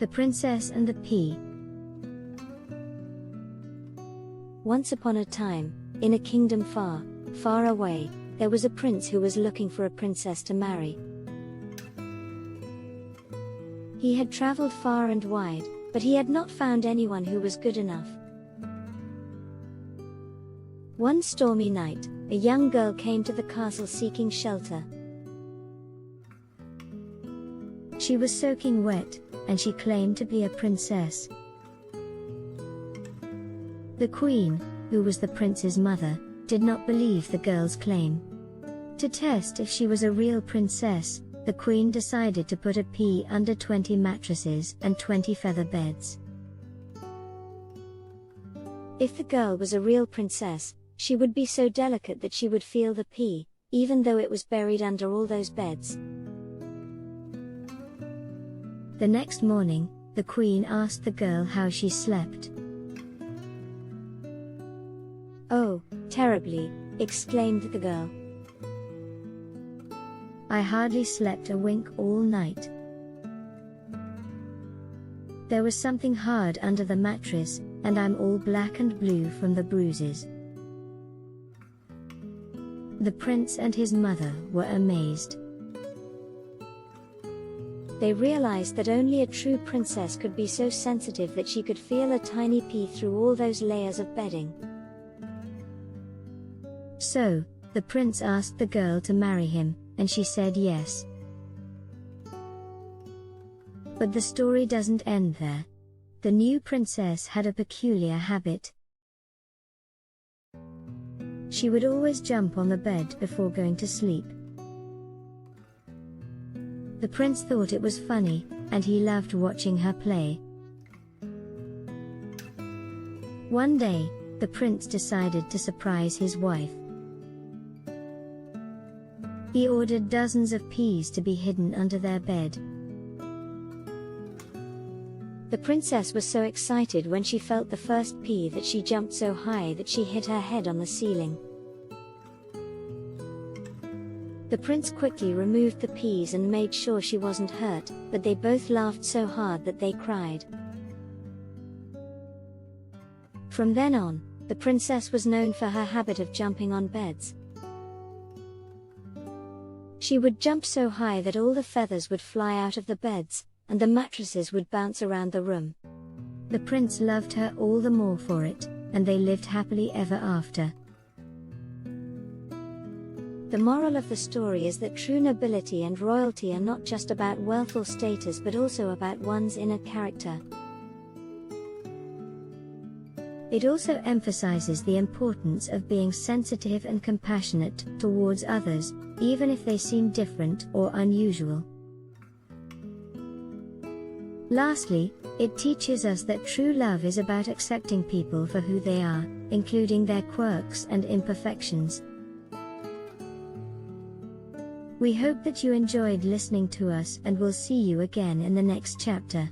The Princess and the Pea. Once upon a time, in a kingdom far, far away, there was a prince who was looking for a princess to marry. He had traveled far and wide, but he had not found anyone who was good enough. One stormy night, a young girl came to the castle seeking shelter. She was soaking wet, and she claimed to be a princess. The queen, who was the prince's mother, did not believe the girl's claim. To test if she was a real princess, the queen decided to put a pea under 20 mattresses and 20 feather beds. If the girl was a real princess, she would be so delicate that she would feel the pea, even though it was buried under all those beds. The next morning, the queen asked the girl how she slept. "Oh, terribly," exclaimed the girl. "I hardly slept a wink all night. There was something hard under the mattress, and I'm all black and blue from the bruises." The prince and his mother were amazed. They realized that only a true princess could be so sensitive that she could feel a tiny pea through all those layers of bedding. So, the prince asked the girl to marry him, and she said yes. But the story doesn't end there. The new princess had a peculiar habit. She would always jump on the bed before going to sleep. The prince thought it was funny, and he loved watching her play. One day, the prince decided to surprise his wife. He ordered dozens of peas to be hidden under their bed. The princess was so excited when she felt the first pea that she jumped so high that she hit her head on the ceiling. The prince quickly removed the peas and made sure she wasn't hurt, but they both laughed so hard that they cried. From then on, the princess was known for her habit of jumping on beds. She would jump so high that all the feathers would fly out of the beds, and the mattresses would bounce around the room. The prince loved her all the more for it, and they lived happily ever after. The moral of the story is that true nobility and royalty are not just about wealth or status but also about one's inner character. It also emphasizes the importance of being sensitive and compassionate towards others, even if they seem different or unusual. Lastly, it teaches us that true love is about accepting people for who they are, including their quirks and imperfections. We hope that you enjoyed listening to us and we'll see you again in the next chapter.